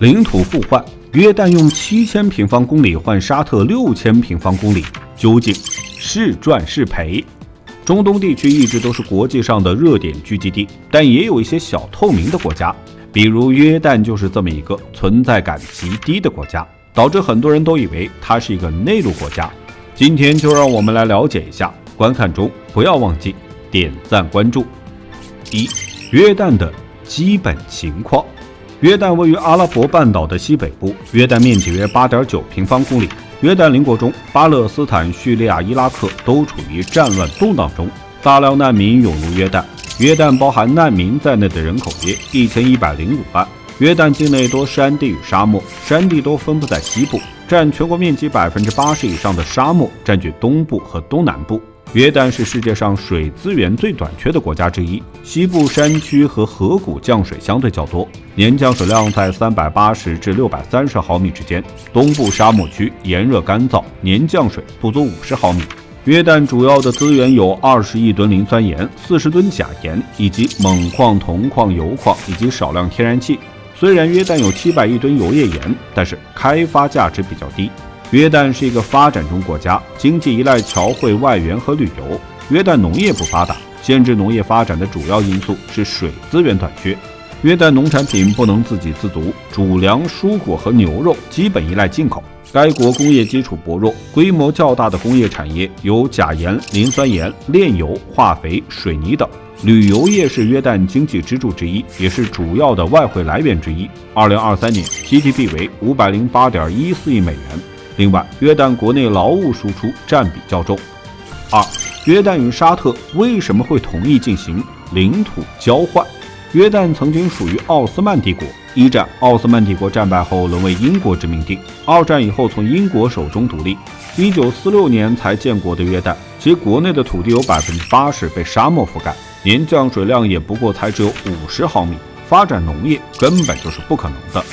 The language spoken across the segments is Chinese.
领土互换，约旦用7000平方公里换沙特6000平方公里，究竟是赚是赔？中东地区一直都是国际上的热点聚集地，但也有一些小透明的国家，比如约旦就是这么一个存在感极低的国家，导致很多人都以为它是一个内陆国家。今天就让我们来了解一下，观看中不要忘记点赞关注。1. 约旦的基本情况。约旦位于阿拉伯半岛的西北部，约旦面积约 8.9 平方公里。约旦邻国中，巴勒斯坦、叙利亚、伊拉克都处于战乱动荡中，大量难民涌入约旦。约旦包含难民在内的人口约1105万。约旦境内多山地与沙漠，山地都分布在西部，占全国面积80%以上的沙漠占据东部和东南部。约旦是世界上水资源最短缺的国家之一，西部山区和河谷降水相对较多，年降水量在380至630毫米之间。东部沙漠区炎热干燥，年降水不足50毫米。约旦主要的资源有20亿吨磷酸盐、40吨钾盐，以及锰矿、铜矿、油矿以及少量天然气。虽然约旦有700亿吨油页岩，但是开发价值比较低。约旦是一个发展中国家，经济依赖侨汇、外援和旅游。约旦农业不发达，限制农业发展的主要因素是水资源短缺。约旦农产品不能自给自足，主粮、蔬果和牛肉基本依赖进口。该国工业基础薄弱，规模较大的工业产业有钾盐、磷酸盐、炼油、化肥、水泥等。旅游业是约旦经济支柱之一，也是主要的外汇来源之一。2023年 GDP 为508.14亿美元。另外，约旦国内劳务输出占比较重。2. 约旦与沙特为什么会同意进行领土交换？约旦曾经属于奥斯曼帝国，一战奥斯曼帝国战败后沦为英国殖民地，二战以后从英国手中独立。1946年才建国的约旦，其国内的土地有80%被沙漠覆盖，年降水量也不过才只有50毫米，发展农业根本就是不可能的。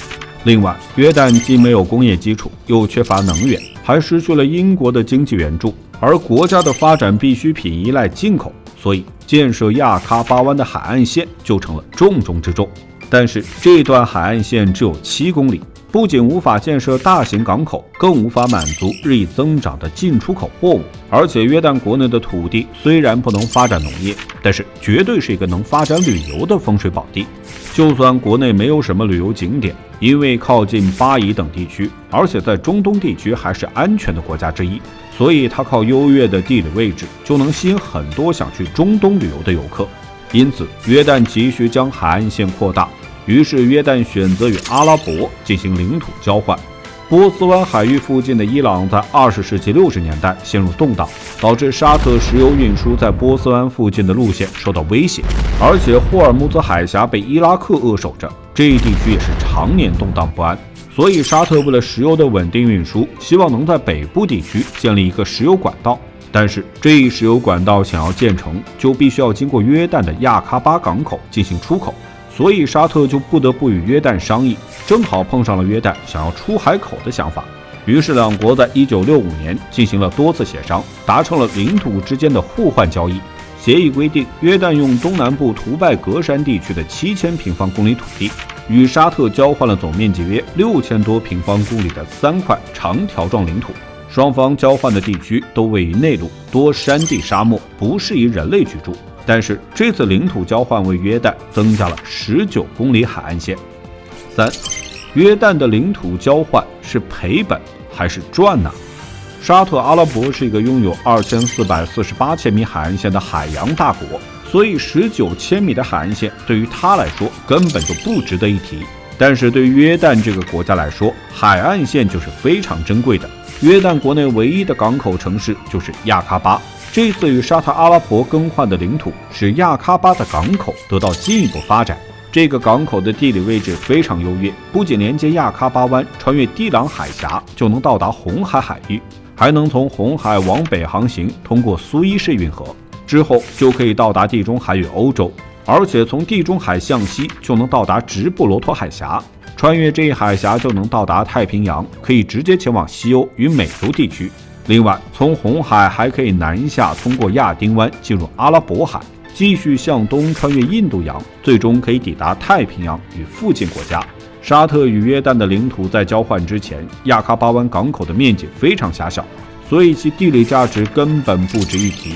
另外，约旦既没有工业基础，又缺乏能源，还失去了英国的经济援助，而国家的发展必需品依赖进口，所以建设亚喀巴湾的海岸线就成了重中之重。但是这段海岸线只有7公里，不仅无法建设大型港口，更无法满足日益增长的进出口货物。而且约旦国内的土地虽然不能发展农业，但是绝对是一个能发展旅游的风水宝地。就算国内没有什么旅游景点，因为靠近巴以等地区，而且在中东地区还是安全的国家之一，所以它靠优越的地理位置就能吸引很多想去中东旅游的游客。因此，约旦急需将海岸线扩大，于是约旦选择与阿拉伯进行领土交换。波斯湾海域附近的伊朗在20世纪60年代陷入动荡，导致沙特石油运输在波斯湾附近的路线受到威胁，而且霍尔木兹海峡被伊拉克扼守着，这一地区也是常年动荡不安。所以沙特为了石油的稳定运输，希望能在北部地区建立一个石油管道。但是这一石油管道想要建成，就必须要经过约旦的亚喀巴港口进行出口，所以沙特就不得不与约旦商议，正好碰上了约旦想要出海口的想法。于是两国在1965年进行了多次协商，达成了领土之间的互换交易。协议规定，约旦用东南部图拜格山地区的7000平方公里土地，与沙特交换了总面积约6000多平方公里的3块长条状领土。双方交换的地区都位于内陆，多山地沙漠，不适宜人类居住。但是这次领土交换为约旦增加了19公里海岸线。3. 约旦的领土交换是赔本还是赚呢？沙特阿拉伯是一个拥有2448千米海岸线的海洋大国，所以19千米的海岸线对于它来说根本就不值得一提。但是对于约旦这个国家来说，海岸线就是非常珍贵的。约旦国内唯一的港口城市就是亚喀巴，这次与沙特阿拉伯更换的领土使亚喀巴的港口得到进一步发展。这个港口的地理位置非常优越，不仅连接亚喀巴湾，穿越地朗海峡就能到达红海海域，还能从红海往北航行，通过苏伊士运河，之后就可以到达地中海与欧洲，而且从地中海向西就能到达直布罗陀海峡，穿越这一海峡就能到达太平洋，可以直接前往西欧与美洲地区。另外，从红海还可以南下，通过亚丁湾进入阿拉伯海，继续向东穿越印度洋，最终可以抵达太平洋与附近国家。沙特与约旦的领土在交换之前，亚喀巴湾港口的面积非常狭小，所以其地理价值根本不值一提。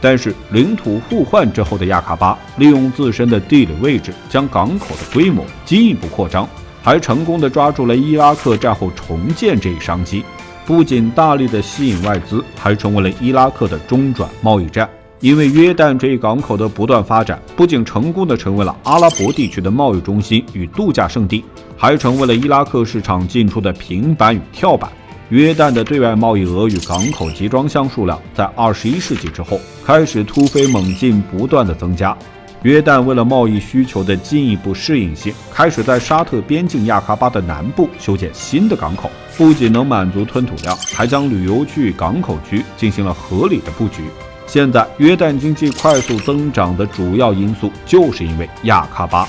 但是领土互换之后的亚喀巴，利用自身的地理位置，将港口的规模进一步扩张，还成功地抓住了伊拉克战后重建这一商机。不仅大力地吸引外资，还成为了伊拉克的中转贸易站。因为约旦这一港口的不断发展，不仅成功地成为了阿拉伯地区的贸易中心与度假胜地，还成为了伊拉克市场进出的平板与跳板。约旦的对外贸易额与港口集装箱数量在21世纪之后开始突飞猛进，不断的增加。约旦为了贸易需求的进一步适应性，开始在沙特边境亚喀巴的南部修建新的港口，不仅能满足吞吐量，还将旅游区与港口区进行了合理的布局。现在约旦经济快速增长的主要因素就是因为亚喀巴。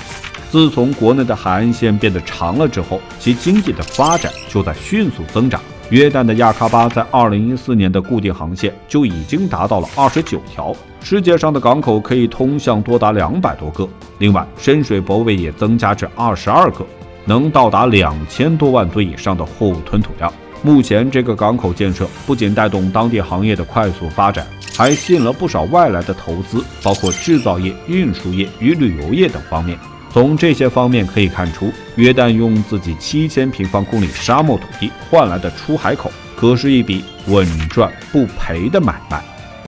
自从国内的海岸线变得长了之后，其经济的发展就在迅速增长。约旦的亚喀巴在2014年的固定航线就已经达到了29条，世界上的港口可以通向多达200多个。另外，深水泊位也增加至22个，能到达2000多万吨以上的货物吞吐量。目前这个港口建设不仅带动当地行业的快速发展，还吸引了不少外来的投资，包括制造业、运输业与旅游业等方面。从这些方面可以看出，约旦用自己7000平方公里沙漠土地换来的出海口，可是一笔稳赚不赔的买卖。